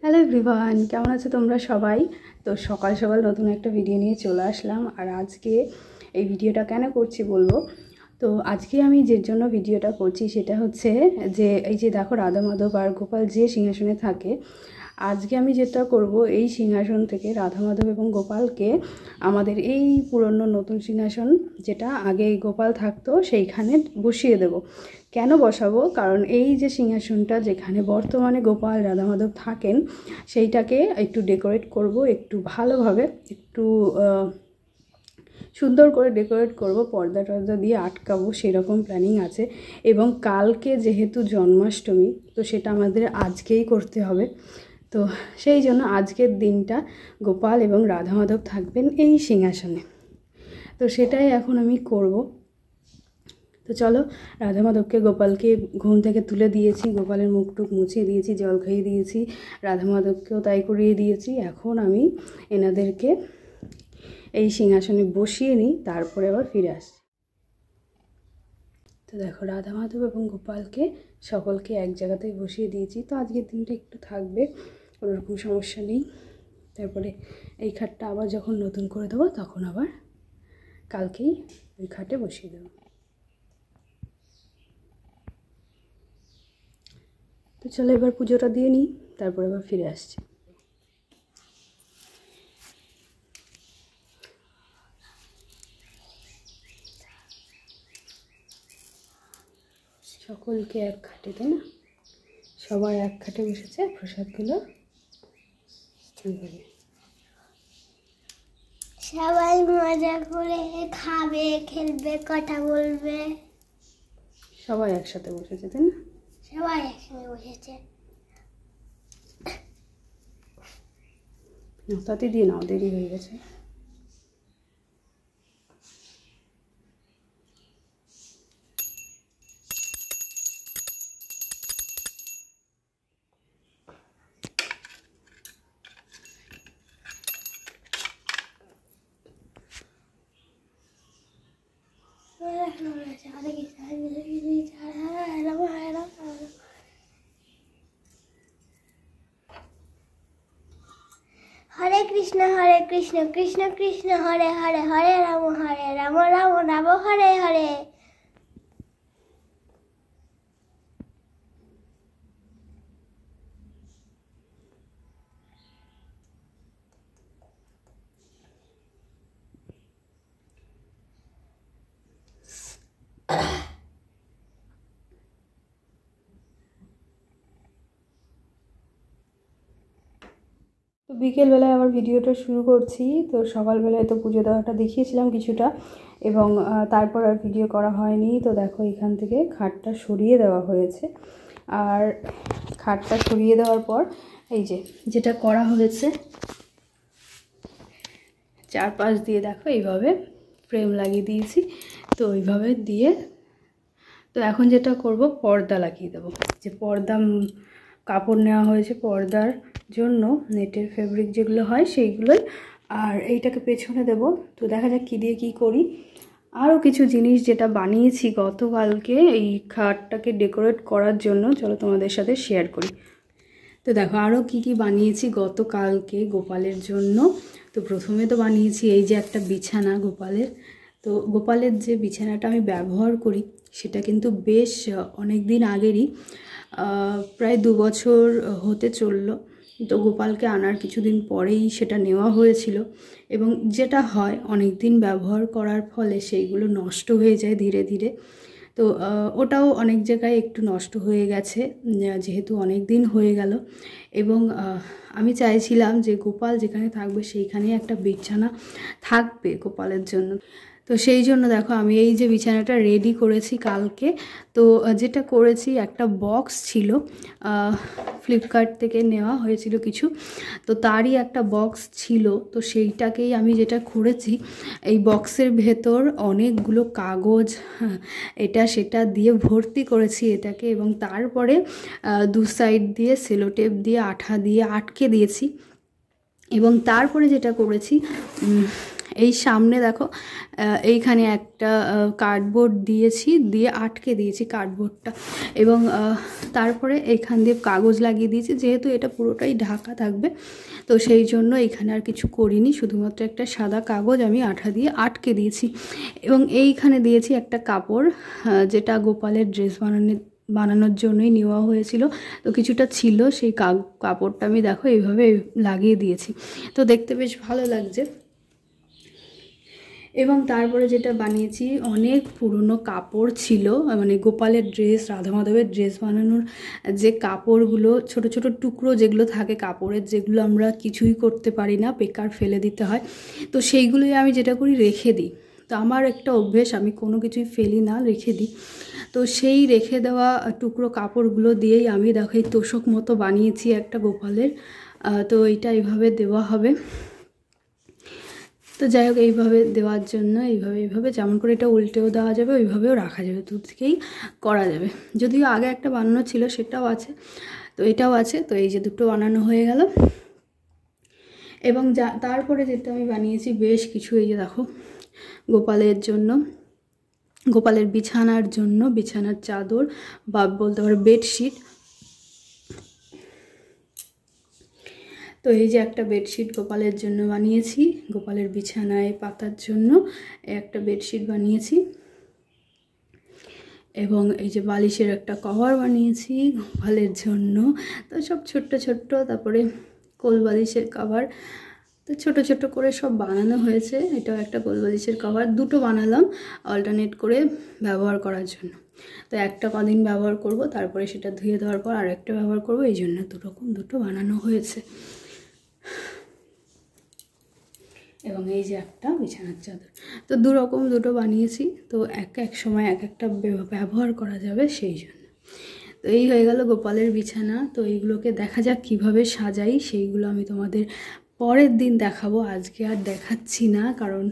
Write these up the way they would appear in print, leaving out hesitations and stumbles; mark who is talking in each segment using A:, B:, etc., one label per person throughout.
A: Hello everyone, কেমন আছো তোমরা সবাই? তো সকাল সকাল নতুন একটা ভিডিও নিয়ে চলে আসলাম। আর আজকে এই ভিডিওটা কেন করছি বলবো। তো আজকে আমি যে জন্য ভিডিওটা করছি সেটা হচ্ছে যে এই যে দেখো রাধা মাধব আর গোপাল যে সিংহাসনে থাকে, আজকে আমি যেটা করব এই সিংহাসন থেকে রাধা মাধব এবং গোপালকে আমাদের এই পুরনো নতুন সিংহাসন যেটা আগে গোপাল থাকতো সেইখানে বসিয়ে দেব। কেন বসাবো? কারণ এই যে সিংহাসনটা যেখানে বর্তমানে গোপাল রাধা মাধব থাকেন সেইটাকে একটু ডেকোরেট করব, একটু ভালোভাবে একটু সুন্দর করে ডেকোরেট করব, পর্দা টর্দা দিয়ে আটকাবো সেরকম প্ল্যানিং আছে। এবং কালকে যেহেতু জন্মাষ্টমী, তো সেটা আমাদের আজকেই করতে হবে। তো সেই জন্য আজকের দিনটা গোপাল এবং রাধা মাধব থাকবেন এই সিংহাসনে। তো সেটাই এখন আমি করব। তো চলো, রাধা মাধবকে গোপালকে ঘুম থেকে তুলে দিয়েছি, গোপালের মুখটুক মুছিয়ে দিয়েছি, জল খাইয়ে দিয়েছি, রাধা মাধবকেও তাই করিয়ে দিয়েছি। এখন আমি এনাদেরকে এই সিংহাসনে বসিয়ে নিই, তারপরে আবার ফিরে আসছি। তো দেখো রাধা মাধব এবং গোপালকে সকলকে এক জায়গাতেই বসিয়ে দিয়েছি। তো আজকের দিনটা একটু থাকবে, কোনোরকম সমস্যা নেই। তারপরে এই খাটটা আবার যখন নতুন করে দেবো তখন আবার কালকেই ওই খাটে বসিয়ে দেবো। তো চলো এবার পুজোটা দিয়ে নিই, তারপরে আবার ফিরে আসছি। সকলকে এক খাটে, তাই না? সবাই এক খাটে বসেছে, প্রসাদগুলো
B: সবাই মজা করে খাবে, খেলবে, কথা বলবে।
A: সবাই একসাথে বসেছে, তাই না?
B: সবাই একসঙ্গে বসেছে।
A: তাতে দিয়ে নাও, দেরি হয়ে গেছে।
B: হরে কৃষ্ণ কৃষ্ণ কৃষ্ণ হরে হরে, হরে রাম রাম রাম হরে হরে।
A: তো বিকেলবেলায় আবার ভিডিওটা শুরু করছি। তো সকালবেলায় তো পুজো দেওয়াটা দেখিয়েছিলাম কিছুটা, এবং তারপর আর ভিডিও করা হয়নি। তো দেখো এখান থেকে খাটটা সরিয়ে দেওয়া হয়েছে। আর খাটটা সরিয়ে দেওয়ার পর এই যে যেটা করা হয়েছে, চারপাশ দিয়ে দেখো এইভাবে ফ্রেম লাগিয়ে দিয়েছি। তো ওইভাবে দিয়ে তো এখন যেটা করব, পর্দা লাগিয়ে দেবো। যে পর্দা কাপড় নেওয়া হয়েছে পর্দার জন্য, নেটের ফেব্রিক যেগুলো হয় সেইগুলোই। আর এইটাকে পেছনে দেব। তো দেখা যাক কী দিয়ে কী করি। আরও কিছু জিনিস যেটা বানিয়েছি গতকালকে এই খাটটাকে ডেকোরেট করার জন্য, চলো তোমাদের সাথে শেয়ার করি। তো দেখো আরও কি কি বানিয়েছি গতকালকে গোপালের জন্য। তো প্রথমে তো বানিয়েছি এই যে একটা বিছানা গোপালের। তো গোপালের যে বিছানাটা আমি ব্যবহার করি সেটা কিন্তু বেশ অনেক দিন আগেরই, প্রায় 2 বছর হতে চললো। তো গোপালকে আনার কিছুদিন পরেই সেটা নেওয়া হয়েছিল। এবং যেটা হয় অনেক দিন ব্যবহার করার ফলে সেইগুলো নষ্ট হয়ে যায় ধীরে ধীরে। তো ওটাও অনেক জায়গায় একটু নষ্ট হয়ে গেছে, যেহেতু অনেক দিন হয়ে গেল। এবং আমি চাইছিলাম যে গোপাল যেখানে থাকবে সেইখানেই একটা বিছানা থাকবে গোপালের জন্য। তো সেই জন্য দেখো আমি এই যে বিছানাটা রেডি করেছি কালকে। তো যেটা করেছি, একটা বক্স ছিল, ফ্লিপকার্ট থেকে নেওয়া হয়েছিল কিছু, তো তারই একটা বক্স ছিল। তো সেইটাকেই আমি যেটা করেছি, এই বক্সের ভেতর অনেকগুলো কাগজ এটা সেটা দিয়ে ভর্তি করেছি এটাকে, এবং তারপরে 2 সাইড দিয়ে সেলোটেপ দিয়ে আঠা দিয়ে আটকে দিয়েছি। এবং তারপরে যেটা করেছি, এই সামনে দেখো এইখানে একটা কার্ডবোর্ড দিয়েছি, দিয়ে আটকে দিয়েছি কার্ডবোর্ডটা, এবং তারপরে এইখান দিয়ে কাগজ লাগিয়ে দিয়েছি, যেহেতু এটা পুরোটাই ঢাকা থাকবে তো সেই জন্য এখানে আর কিছু করিনি, শুধুমাত্র একটা সাদা কাগজ আমি আঠা দিয়ে আটকে দিয়েছি। এবং এইখানে দিয়েছি একটা কাপড়, যেটা গোপালের ড্রেস বানানোর জন্যই নেওয়া হয়েছিল, তো কিছুটা ছিল, সেই কাপড়টা আমি দেখো এইভাবে লাগিয়ে দিয়েছি, তো দেখতে বেশ ভালো লাগছে। এবং তারপরে যেটা বানিয়েছি, অনেক পুরনো কাপড় ছিল, মানে গোপালের ড্রেস, রাধা মাধবের ড্রেস বানানোর যে কাপড়গুলো, ছোট ছোট টুকরো যেগুলো থাকে কাপড়ের, যেগুলো আমরা কিছুই করতে পারি না, বেকার ফেলে দিতে হয়, তো সেইগুলোই আমি যেটা করি রেখে দিই। তো আমার একটা অভ্যেস, আমি কোনো কিছুই ফেলি না, রেখে দিই। তো সেই রেখে দেওয়া টুকরো কাপড়গুলো দিয়েই আমি দেখো এই তোষক মতো বানিয়েছি একটা গোপালের। তো এইটা এইভাবে দেওয়া হবে। তো যাই হোক, এইভাবে দেওয়ার জন্য এইভাবে যেমন করে এটা উল্টেও দেওয়া যাবে, ওইভাবেও রাখা যাবে, দু দিকেই করা যাবে। যদিও আগে একটা বানানো ছিল, সেটাও আছে, তো এটাও আছে। তো এই যে দুটো বানানো হয়ে গেল। এবং তারপরে যেটা আমি বানিয়েছি বেশ কিছু, এই যে দেখো গোপালের জন্য, গোপালের বিছানার জন্য, বিছানার চাদর বা বলতে পারো বেডশিট। তো এই যে একটা বেডশিট গোপালের জন্য বানিয়েছি, গোপালের বিছানায় পাতার জন্য একটা বেডশিট বানিয়েছি। এবং এই যে বালিশের একটা কভার বানিয়েছি গোপালের জন্য, তো সব ছোট্ট ছোট্ট। তারপরে কোল বালিশের কভার, তো ছোট ছোট করে সব বানানো হয়েছে। এটাও একটা কোল বালিশের কভার, দুটো বানালাম অল্টারনেট করে ব্যবহার করার জন্য। তো একটা কদিন ব্যবহার করব, তারপরে সেটা ধুয়ে দেওয়ার পর আরেকটা ব্যবহার করব, এই জন্য দুটো বানানো হয়েছে। এবং এই যে একটা বিছানার চাদর, তো দুটো বানিয়েছি, তো এক সময় একটা ব্যবহার করা যাবে সেই জন্য। তো এই হয়ে গেল গোপালের বিছানা। তো এইগুলোকে দেখা যাক কিভাবে সাজাই, সেইগুলো আমি তোমাদের পরের দিন দেখাবো, আজকে আর দেখাচ্ছি না, কারণ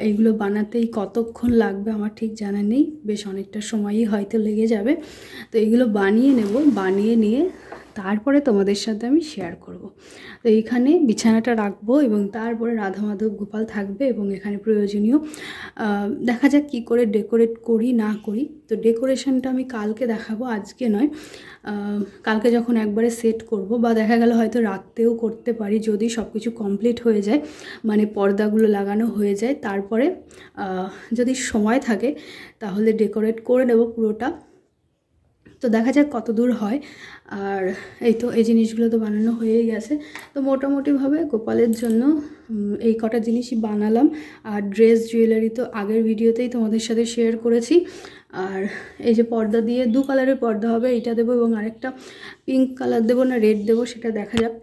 A: এইগুলো বানাতেই কতক্ষণ লাগবে আমার ঠিক জানা নেই, বেশ অনেকটা সময়ই হয়তো লেগে যাবে। তো এইগুলো বানিয়ে নেব, বানিয়ে নিয়ে তারপরে তোমাদের সাথে আমি শেয়ার করব। তো এইখানে বিছানাটা রাখবো এবং তারপরে রাধা মাধব গোপাল থাকবে, এবং এখানে প্রয়োজনীয় দেখা যাক কী করে ডেকোরেট করি না করি। তো ডেকোরেশনটা আমি কালকে দেখাবো, আজকে নয়। কালকে যখন একবারে সেট করব, বা দেখা গেল হয়তো রাত্রেও করতে পারি, যদি সব কিছু কমপ্লিট হয়ে যায়, মানে পর্দাগুলো লাগানো হয়ে যায়, তারপরে যদি সময় থাকে তাহলে ডেকোরেট করে নেব পুরোটা। তো দেখা যাক কত দূর হয়। আর এই তো এই জিনিসগুলো তো বানানো হয়েই গেছে। তো মোটামুটিভাবে গোপালের জন্য এই কটা জিনিসই বানালাম। আর ড্রেস জুয়েলারি তো আগের ভিডিওতেই তোমাদের সাথে শেয়ার করেছি। আর এই যে পর্দা দিয়ে 2 কালারের পর্দা হবে, এইটা দেবো এবং আরেকটা পিঙ্ক কালার দেবো না রেড দেবো সেটা দেখা যাক।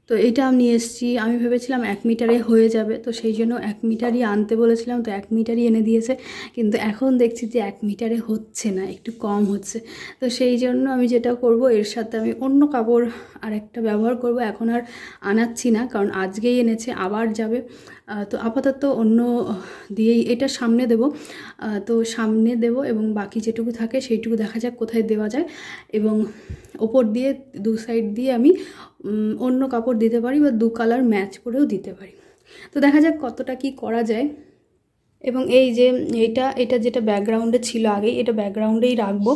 A: তো এইটা নিয়ে এসেছি, আমি ভেবেছিলাম 1 মিটারে হয়ে যাবে, তো সেই জন্য 1 মিটারই আনতে বলেছিলাম, তো 1 মিটারই এনে দিয়েছে। কিন্তু এখন দেখছি যে 1 মিটারে হচ্ছে না, একটু কম হচ্ছে। তো সেই জন্য আমি যেটা করব, এর সাথে আমি অন্য কাপড় আর একটা ব্যবহার করব। এখন আর আনাচ্ছি না, কারণ আজকেই এনেছে, আবার যাবে। তো আপাতত অন্য দিয়েই এটা সামনে দেব। তো সামনে দেব এবং বাকি যেটুকু থাকে সেইটুকু দেখা যাক কোথায় দেওয়া যায়। এবং ওপর দিয়ে 2 সাইড দিয়ে আমি অন্য কাপড় দিতে পারি, বা 2 কালার ম্যাচ করেও দিতে পারি। তো দেখা যাক কতটা কি করা যায়। এবং এই যে এটা যেটা ব্যাকগ্রাউন্ডে ছিল আগে, এটা ব্যাকগ্রাউন্ডেই রাখবো,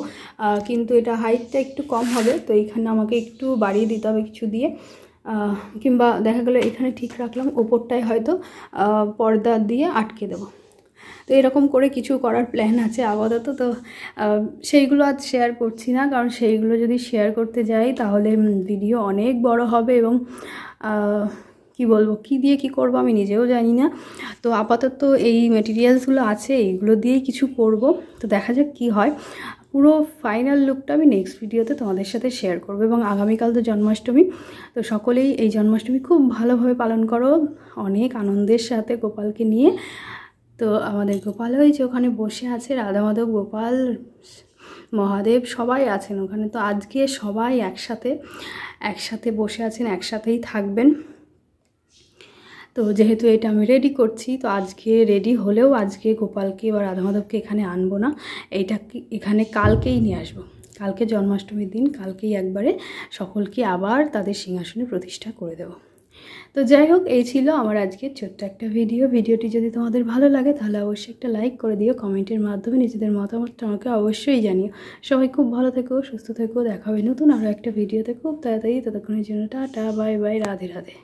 A: কিন্তু এটা হাইটটা একটু কম হবে, তো এইখানে আমাকে একটু বাড়িয়ে দিতে হবে কিছু দিয়ে, কিংবা দেখা গেলো এখানে ঠিক রাখলাম, ওপরটায় হয়তো পর্দা দিয়ে আটকে দেবো। তো এরকম করে কিছু করার প্ল্যান আছে আপাতত। তো সেইগুলো আজ শেয়ার করছি না, কারণ সেইগুলো যদি শেয়ার করতে যাই তাহলে ভিডিও অনেক বড় হবে, এবং কি বলবো, কি দিয়ে কি করব আমি নিজেও জানি না। তো আপাতত এই মেটেরিয়ালসগুলো আছে, এইগুলো দিয়েই কিছু করব। তো দেখা যাক কি হয়। পুরো ফাইনাল লুকটা আমি নেক্সট ভিডিওতে তোমাদের সাথে শেয়ার করব। এবং আগামীকাল তো জন্মাষ্টমী, তো সকলেই এই জন্মাষ্টমী খুব ভালোভাবে পালন করো, অনেক আনন্দের সাথে গোপালকে নিয়ে। তো আমাদের গোপাল হয়েছে ওখানে বসে আছে, রাধা মাধব গোপাল মহাদেব সবাই আছেন ওখানে। তো আজকে সবাই একসাথে বসে আছেন, একসাথেই থাকবেন। তো যেহেতু এটা আমি রেডি করছি, তো আজকে রেডি হলেও আজকে গোপালকে বা রাধা মাধবকে এখানে আনবো না, এইটা এখানে কালকেই নিয়ে আসবো। কালকে জন্মাষ্টমীর দিন, কালকেই একবারে সকলকে আবার তাদের সিংহাসনে প্রতিষ্ঠা করে দেব। তো যাই হোক, এই ছিল আমার আজকের ছোট্ট একটা ভিডিওটি যদি তোমাদের ভালো লাগে তাহলে অবশ্যই একটা লাইক করে দিও, কমেন্টের মাধ্যমে নিজেদের মতামতটা আমাকে অবশ্যই জানিও। সবাই খুব ভালো থেকো, সুস্থ থেকো, দেখা হবে নতুন আরও একটা ভিডিওতে খুব তাড়াতাড়ি। ততক্ষণের জন্য tata, bye bye, Radhe Radhe.